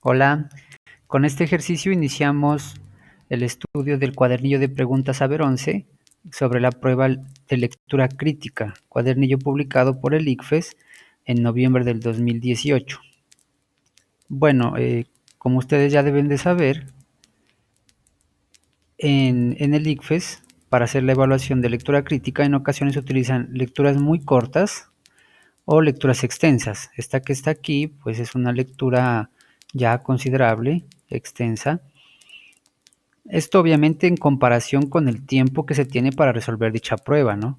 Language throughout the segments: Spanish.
Hola, con este ejercicio iniciamos el estudio del cuadernillo de preguntas Saber 11 sobre la prueba de lectura crítica, cuadernillo publicado por el ICFES en noviembre del 2018. Bueno, como ustedes ya deben de saber, en el ICFES, para hacer la evaluación de lectura crítica, en ocasiones se utilizan lecturas muy cortas o lecturas extensas. Esta que está aquí, pues es una lectura ya considerable, extensa. Esto obviamente en comparación con el tiempo que se tiene para resolver dicha prueba, ¿no?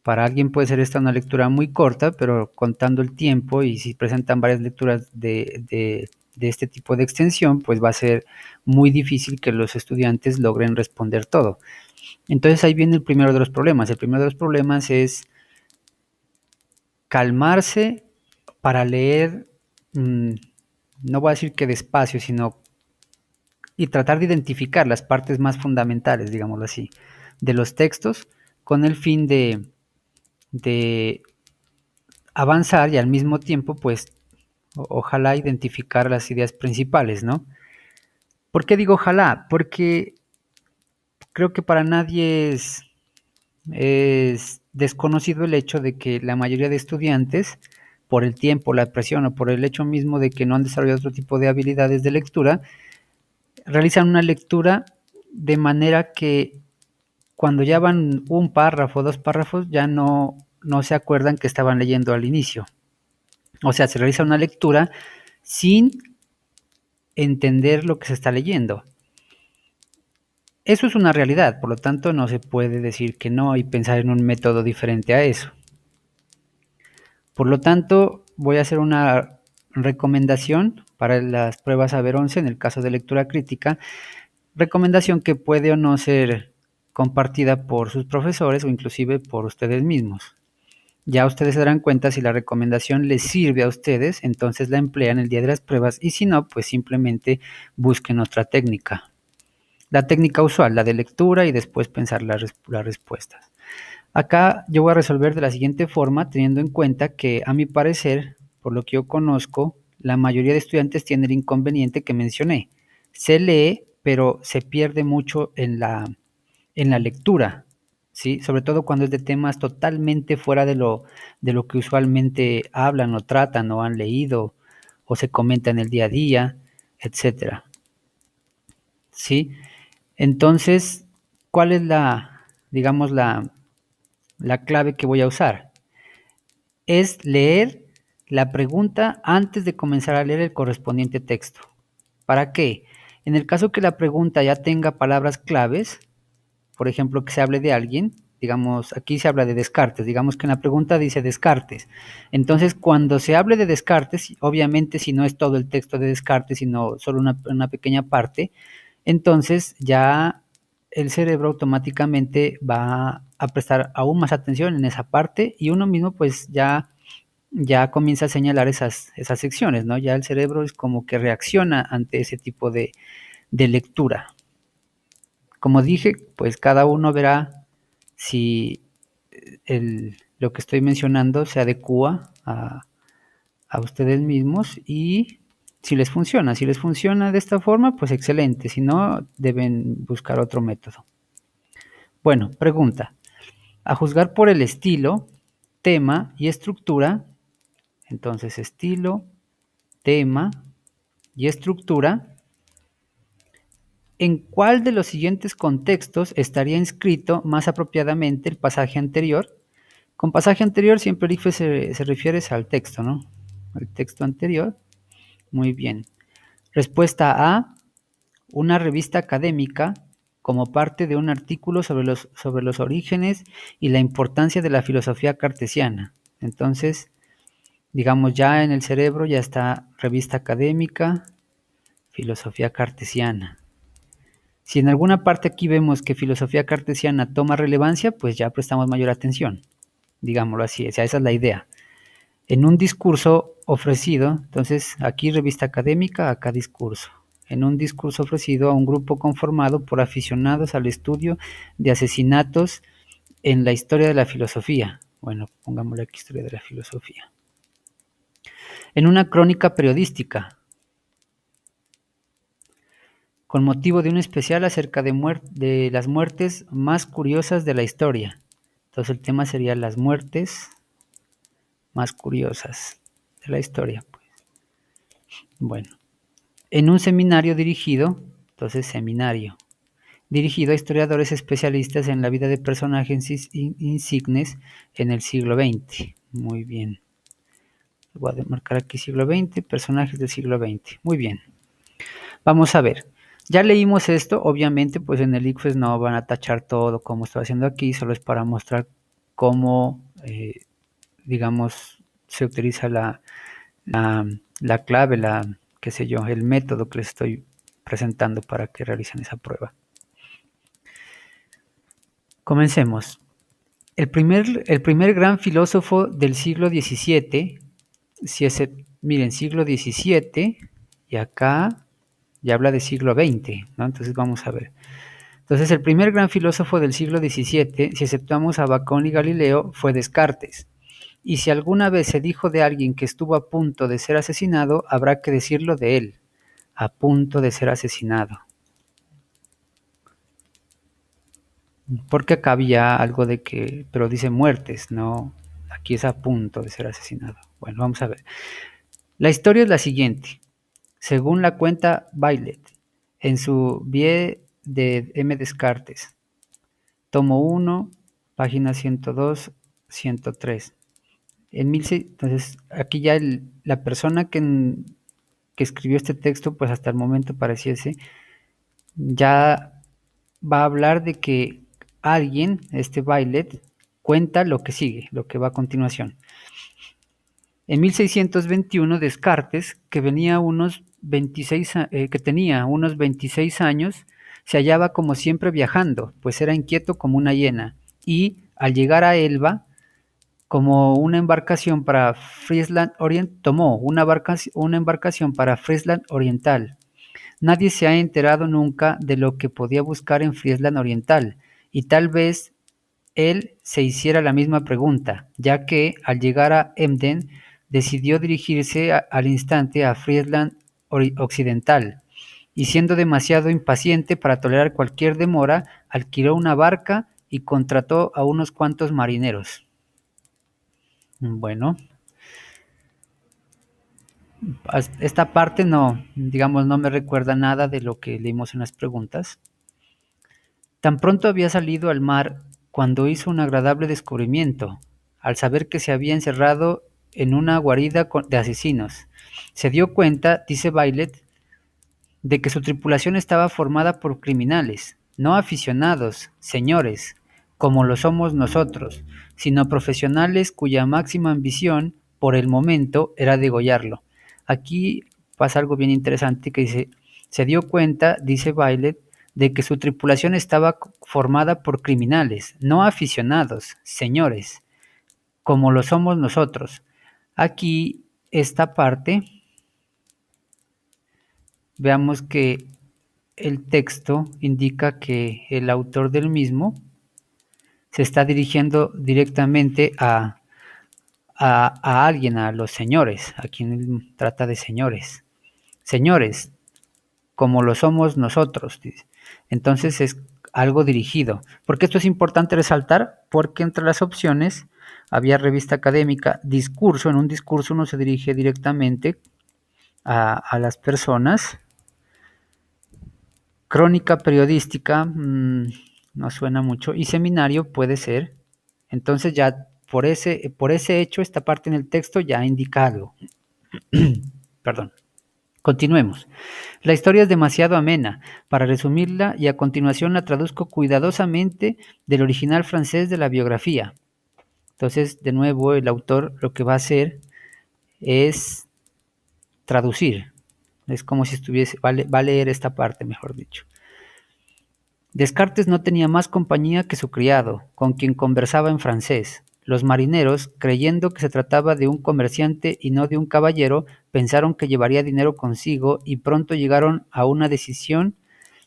Para alguien puede ser esta una lectura muy corta, pero contando el tiempo y si presentan varias lecturas de este tipo de extensión, pues va a ser muy difícil que los estudiantes logren responder todo. Entonces ahí viene el primero de los problemas. El primero de los problemas es calmarse para leer, no voy a decir que despacio, sino y tratar de identificar las partes más fundamentales, digámoslo así, de los textos con el fin de avanzar y al mismo tiempo, pues, ojalá identificar las ideas principales, ¿no? ¿Por qué digo ojalá? Porque creo que para nadie es desconocido el hecho de que la mayoría de estudiantes, por el tiempo, la presión o por el hecho mismo de que no han desarrollado otro tipo de habilidades de lectura, realizan una lectura de manera que cuando ya van un párrafo, dos párrafos, ya no se acuerdan que estaban leyendo al inicio. O sea, se realiza una lectura sin entender lo que se está leyendo. Eso es una realidad, por lo tanto no se puede decir que no y pensar en un método diferente a eso. Por lo tanto, voy a hacer una recomendación para las pruebas Saber 11 en el caso de lectura crítica, recomendación que puede o no ser compartida por sus profesores o inclusive por ustedes mismos. Ya ustedes se darán cuenta si la recomendación les sirve a ustedes, entonces la emplean el día de las pruebas y si no, pues simplemente busquen otra técnica. La técnica usual, la de lectura y después pensar las respuestas. Acá yo voy a resolver de la siguiente forma, teniendo en cuenta que a mi parecer, por lo que yo conozco, la mayoría de estudiantes tienen el inconveniente que mencioné. Se lee, pero se pierde mucho en la lectura, ¿sí? Sobre todo cuando es de temas totalmente fuera de lo que usualmente hablan o tratan o han leído o se comenta en el día a día, etcétera, ¿sí? Entonces, ¿cuál es digamos, la clave que voy a usar? Es leer la pregunta antes de comenzar a leer el correspondiente texto. ¿Para qué? En el caso que la pregunta ya tenga palabras claves, por ejemplo, que se hable de alguien, digamos, aquí se habla de Descartes, digamos que en la pregunta dice Descartes. Entonces, cuando se hable de Descartes, obviamente si no es todo el texto de Descartes, sino solo una pequeña parte, entonces ya el cerebro automáticamente va a prestar aún más atención en esa parte y uno mismo pues ya comienza a señalar esas secciones, ¿no? Ya el cerebro es como que reacciona ante ese tipo de lectura. Como dije, pues cada uno verá si lo que estoy mencionando se adecua a ustedes mismos y si les funciona. Si les funciona de esta forma, pues excelente. Si no, deben buscar otro método. Bueno, pregunta. A juzgar por el estilo, tema y estructura, entonces estilo, tema y estructura, ¿en cuál de los siguientes contextos estaría inscrito más apropiadamente el pasaje anterior? Con pasaje anterior siempre el IFE se refiere al texto, ¿no? Al texto anterior. Muy bien. Respuesta A, una revista académica como parte de un artículo sobre los orígenes y la importancia de la filosofía cartesiana. Entonces, digamos, ya en el cerebro ya está revista académica, filosofía cartesiana. Si en alguna parte aquí vemos que filosofía cartesiana toma relevancia, pues ya prestamos mayor atención, digámoslo así, o sea, esa es la idea. En un discurso ofrecido, entonces aquí revista académica, acá discurso. En un discurso ofrecido a un grupo conformado por aficionados al estudio de asesinatos en la historia de la filosofía. Bueno, pongámosle aquí historia de la filosofía. En una crónica periodística. con motivo de un especial acerca de las muertes más curiosas de la historia. Entonces el tema sería las muertes más curiosas de la historia. Pues. Bueno, en un seminario dirigido, entonces seminario, dirigido a historiadores especialistas en la vida de personajes insignes en el siglo XX. Muy bien. Voy a marcar aquí siglo XX, personajes del siglo XX. Muy bien. Vamos a ver. Ya leímos esto, obviamente, pues en el ICFES no van a tachar todo como estoy haciendo aquí, solo es para mostrar cómo, digamos, se utiliza la clave, qué sé yo, el método que les estoy presentando para que realicen esa prueba. Comencemos. El primer gran filósofo del siglo XVII, miren, siglo XVII, y acá ya habla de siglo XX, ¿no? Entonces vamos a ver. Entonces el primer gran filósofo del siglo XVII, si aceptamos a Bacón y Galileo, fue Descartes. Y si alguna vez se dijo de alguien que estuvo a punto de ser asesinado, habrá que decirlo de él, a punto de ser asesinado. Porque acá había algo de que, pero dice muertes, no, aquí es a punto de ser asesinado. Bueno, vamos a ver. La historia es la siguiente. Según la cuenta Byleth, en su Vie de M. Descartes, tomo 1, página 102, 103. Entonces, aquí ya la persona que escribió este texto, pues hasta el momento pareciese, ya va a hablar de que alguien, este Byleth, cuenta lo que sigue, lo que va a continuación. En 1621, Descartes, que tenía unos 26 años, se hallaba como siempre viajando, pues era inquieto como una hiena, y al llegar a Elba, como una embarcación para Friesland tomó una embarcación para Friesland Oriental. Nadie se ha enterado nunca de lo que podía buscar en Friesland Oriental, y tal vez él se hiciera la misma pregunta, ya que al llegar a Emden decidió dirigirse al instante a Friesland Occidental, y siendo demasiado impaciente para tolerar cualquier demora, alquiló una barca y contrató a unos cuantos marineros. Bueno, esta parte no, digamos, no me recuerda nada de lo que leímos en las preguntas. Tan pronto había salido al mar cuando hizo un agradable descubrimiento, al saber que se había encerrado en una guarida de asesinos. Se dio cuenta, dice Byleth, de que su tripulación estaba formada por criminales, no aficionados, señores, como lo somos nosotros, sino profesionales cuya máxima ambición, por el momento, era degollarlo. Aquí pasa algo bien interesante que dice, se dio cuenta, dice Byleth, de que su tripulación estaba formada por criminales, no aficionados, señores, como lo somos nosotros. Aquí, esta parte, veamos que el texto indica que el autor del mismo se está dirigiendo directamente a alguien, a los señores, a quien trata de señores. Señores, como lo somos nosotros. Dice. Entonces es algo dirigido. ¿Por qué esto es importante resaltar? Porque entre las opciones había revista académica, discurso. En un discurso uno se dirige directamente a las personas. Crónica periodística, no suena mucho. Y seminario puede ser. Entonces ya por ese hecho, esta parte en el texto ya ha indicado. Perdón. Continuemos. La historia es demasiado amena para resumirla y a continuación la traduzco cuidadosamente del original francés de la biografía. Entonces, de nuevo, el autor lo que va a hacer es traducir. Es como si estuviese, va a leer esta parte, mejor dicho. Descartes no tenía más compañía que su criado, con quien conversaba en francés. Los marineros, creyendo que se trataba de un comerciante y no de un caballero, pensaron que llevaría dinero consigo y pronto llegaron a una decisión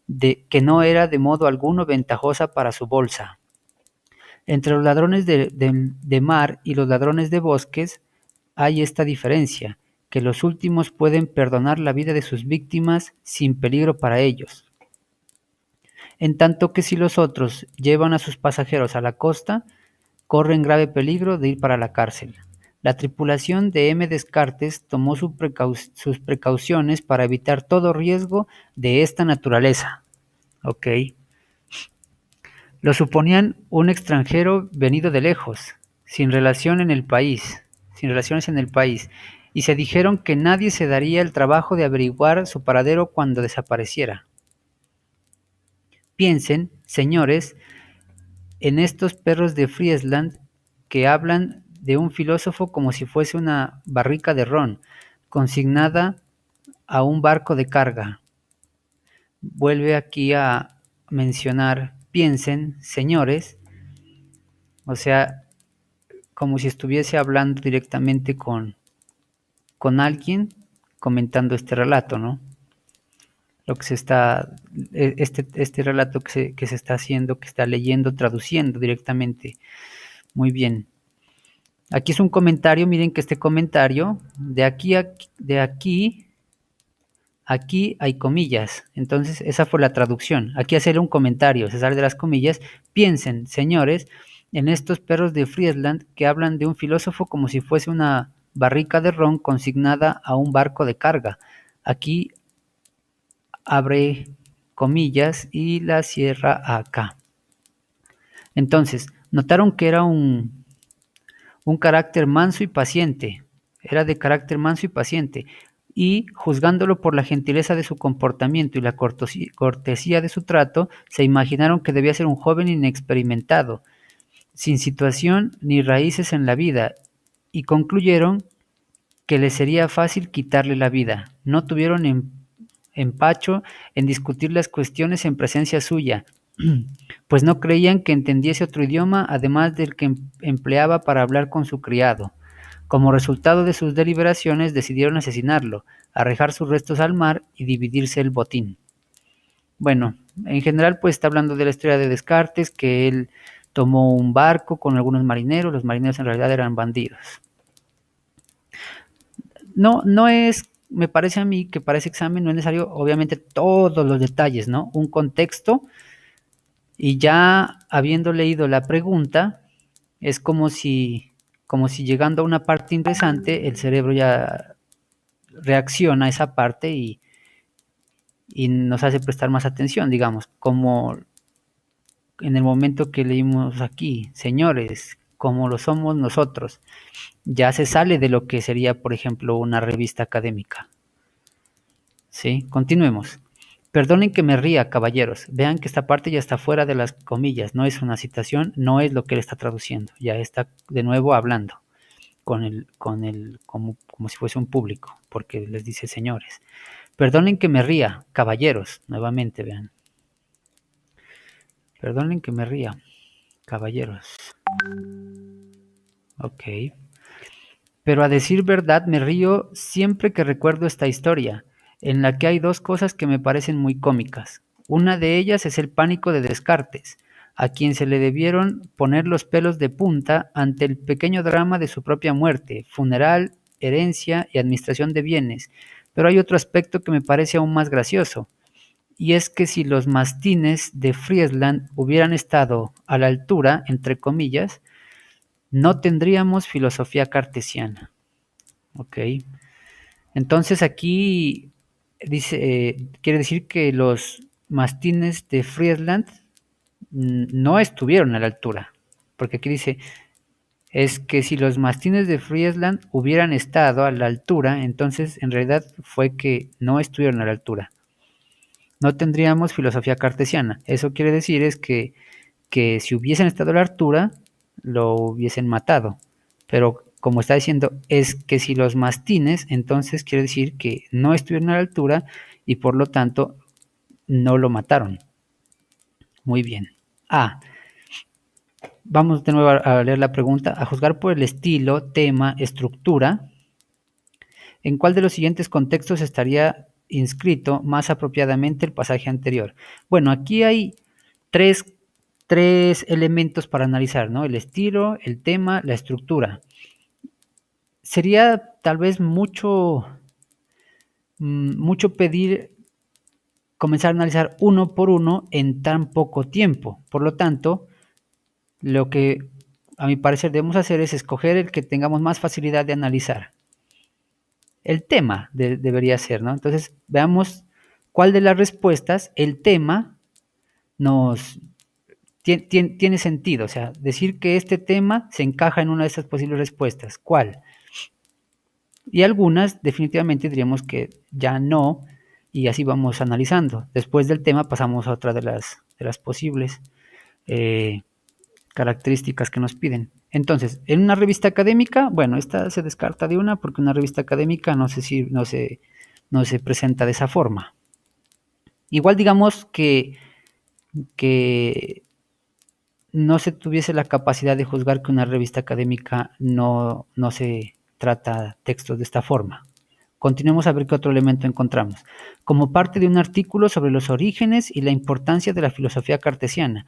de que no era de modo alguno ventajosa para su bolsa. Entre los ladrones de mar y los ladrones de bosques hay esta diferencia, que los últimos pueden perdonar la vida de sus víctimas sin peligro para ellos. en tanto que si los otros llevan a sus pasajeros a la costa, corren grave peligro de ir para la cárcel. La tripulación de M. Descartes tomó sus precauciones para evitar todo riesgo de esta naturaleza. Ok. Lo suponían un extranjero venido de lejos, sin relación en el país, sin relaciones en el país, y se dijeron que nadie se daría el trabajo de averiguar su paradero cuando desapareciera. Piensen, señores, en estos perros de Friesland que hablan de un filósofo como si fuese una barrica de ron, consignada a un barco de carga. Vuelve aquí a mencionar, piensen, señores, o sea, como si estuviese hablando directamente con alguien comentando este relato, ¿no? Lo que se está, este relato que se está haciendo, que está leyendo, traduciendo directamente. Muy bien. Aquí es un comentario, miren que este comentario, aquí hay comillas. Entonces, esa fue la traducción. Aquí hacer un comentario, se sale de las comillas. Piensen, señores, en estos perros de Friesland que hablan de un filósofo como si fuese una barrica de ron consignada a un barco de carga. Aquí abre comillas y la cierra acá. Entonces, notaron que era un carácter manso y paciente. Era de carácter manso y paciente. Y juzgándolo por la gentileza de su comportamiento y la cortesía de su trato, se imaginaron que debía ser un joven inexperimentado, sin situación ni raíces en la vida, y concluyeron que le sería fácil quitarle la vida. No tuvieron empacho en discutir las cuestiones en presencia suya, pues no creían que entendiese otro idioma además del que empleaba para hablar con su criado. Como resultado de sus deliberaciones decidieron asesinarlo, arrojar sus restos al mar y dividirse el botín. Bueno, en general pues está hablando de la historia de Descartes, que él tomó un barco con algunos marineros, los marineros en realidad eran bandidos. No es, me parece a mí que para ese examen no es necesario obviamente todos los detalles, ¿no? Un contexto y ya habiendo leído la pregunta, es como si llegando a una parte interesante, el cerebro ya reacciona a esa parte y nos hace prestar más atención, digamos, como en el momento que leímos aquí, señores, como lo somos nosotros, ya se sale de lo que sería, por ejemplo, una revista académica. ¿Sí? Continuemos. Perdonen que me ría, caballeros. Vean que esta parte ya está fuera de las comillas, no es una citación, no es lo que él está traduciendo, ya está de nuevo hablando como si fuese un público, porque les dice señores. Perdonen que me ría, caballeros, nuevamente vean. Perdonen que me ría, caballeros. Ok. Pero a decir verdad me río siempre que recuerdo esta historia, en la que hay dos cosas que me parecen muy cómicas. Una de ellas es el pánico de Descartes, a quien se le debieron poner los pelos de punta ante el pequeño drama de su propia muerte, funeral, herencia y administración de bienes. Pero hay otro aspecto que me parece aún más gracioso, y es que si los mastines de Friesland hubieran estado a la altura, entre comillas, no tendríamos filosofía cartesiana. Ok. Entonces aquí dice, quiere decir que los mastines de Friesland no estuvieron a la altura. Porque aquí dice, es que si los mastines de Friesland hubieran estado a la altura, entonces en realidad fue que no estuvieron a la altura. No tendríamos filosofía cartesiana. Eso quiere decir es que si hubiesen estado a la altura, lo hubiesen matado. Pero como está diciendo, es que si los mastines, entonces quiere decir que no estuvieron a la altura y por lo tanto no lo mataron. Muy bien. Vamos de nuevo a leer la pregunta. A juzgar por el estilo, tema, estructura, ¿en cuál de los siguientes contextos estaría inscrito más apropiadamente el pasaje anterior? Bueno, aquí hay tres elementos para analizar, ¿no? El estilo, el tema, la estructura. Sería tal vez mucho pedir comenzar a analizar uno por uno en tan poco tiempo. Por lo tanto, lo que a mi parecer debemos hacer es escoger el que tengamos más facilidad de analizar. El tema debería ser, ¿no? Entonces, veamos cuál de las respuestas, el tema, nos tiene sentido. O sea, decir que este tema se encaja en una de estas posibles respuestas. ¿Cuál? Y algunas definitivamente diríamos que ya no, y así vamos analizando. Después del tema pasamos a otra de las posibles características que nos piden. Entonces, en una revista académica, bueno, esta se descarta de una porque una revista académica no se presenta de esa forma. Igual digamos que no se tuviese la capacidad de juzgar que una revista académica no se trata textos de esta forma. Continuemos a ver qué otro elemento encontramos. Como parte de un artículo sobre los orígenes y la importancia de la filosofía cartesiana.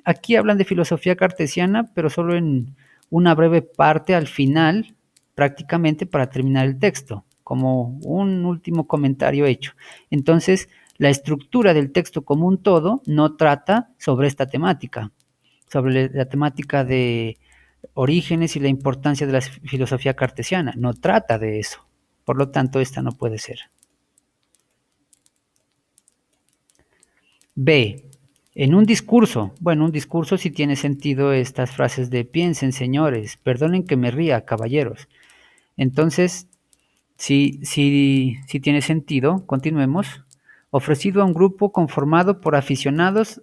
Aquí hablan de filosofía cartesiana, pero solo en una breve parte al final, prácticamente para terminar el texto, como un último comentario hecho. Entonces, la estructura del texto como un todo no trata sobre esta temática, sobre la temática de orígenes y la importancia de la filosofía cartesiana. No trata de eso. Por lo tanto, esta no puede ser. B. En un discurso. Bueno, un discurso sí tiene sentido estas frases de piensen, señores, perdonen que me ría, caballeros. Entonces, sí tiene sentido. Continuemos. Ofrecido a un grupo conformado por aficionados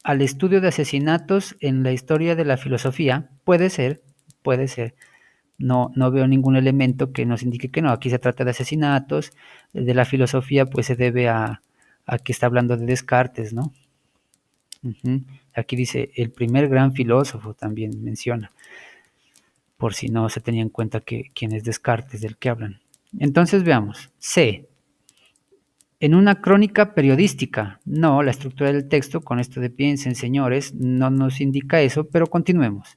al estudio de asesinatos en la historia de la filosofía. Puede ser, puede ser. No veo ningún elemento que nos indique que no. Aquí se trata de asesinatos. De la filosofía, pues se debe a que está hablando de Descartes, ¿no? Aquí dice, el primer gran filósofo también menciona, por si no se tenía en cuenta que quién es Descartes del que hablan. Entonces veamos, C. En una crónica periodística. No, la estructura del texto, con esto de piensen, señores, no nos indica eso, pero continuemos.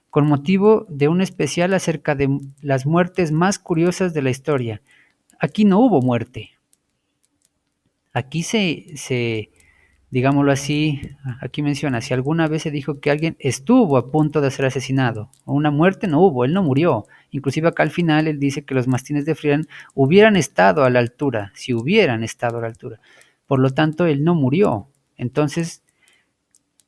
Con motivo de un especial acerca de las muertes más curiosas de la historia. Aquí no hubo muerte. Aquí digámoslo así, aquí menciona, si alguna vez se dijo que alguien estuvo a punto de ser asesinado, o una muerte no hubo, él no murió. Inclusive acá al final él dice que los mastines de Friedan hubieran estado a la altura, si hubieran estado a la altura. Por lo tanto, él no murió. Entonces,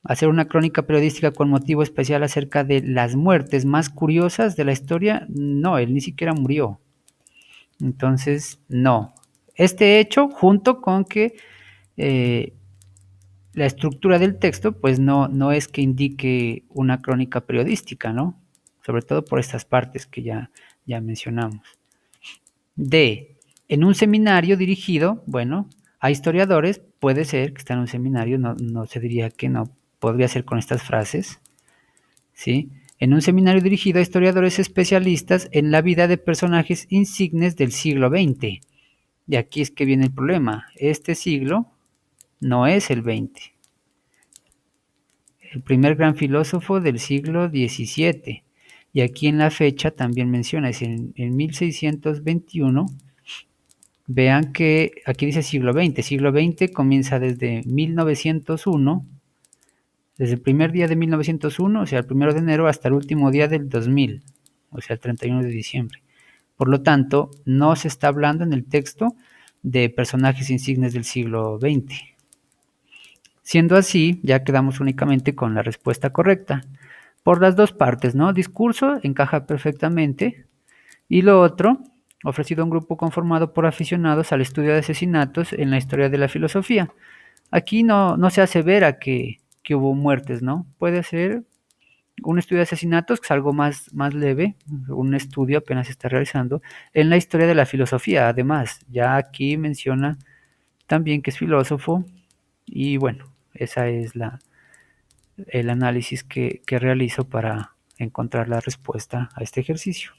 hacer una crónica periodística con motivo especial acerca de las muertes más curiosas de la historia, no, él ni siquiera murió. Entonces, no. Este hecho, junto con que la estructura del texto, pues no es que indique una crónica periodística, ¿no? Sobre todo por estas partes que ya mencionamos. D. En un seminario dirigido, bueno, a historiadores, puede ser que está en un seminario, no se diría que no, podría ser con estas frases, ¿sí? En un seminario dirigido a historiadores especialistas en la vida de personajes insignes del siglo XX. Y aquí es que viene el problema. Este siglo no es el XX. El primer gran filósofo del siglo XVII. Y aquí en la fecha también menciona, es en 1621. Vean que aquí dice siglo XX. Siglo XX comienza desde 1901, desde el primer día de 1901, o sea, el 1 de enero, hasta el último día del 2000, o sea, el 31 de diciembre. Por lo tanto, no se está hablando en el texto de personajes insignes del siglo XX. Siendo así, ya quedamos únicamente con la respuesta correcta. Por las dos partes, ¿no? Discurso encaja perfectamente. Y lo otro, ofrecido a un grupo conformado por aficionados al estudio de asesinatos en la historia de la filosofía. Aquí no se asevera que hubo muertes, ¿no? Puede ser un estudio de asesinatos, que es algo más leve, un estudio apenas se está realizando, en la historia de la filosofía. Además, ya aquí menciona también que es filósofo y bueno, esa es el análisis que realizo para encontrar la respuesta a este ejercicio.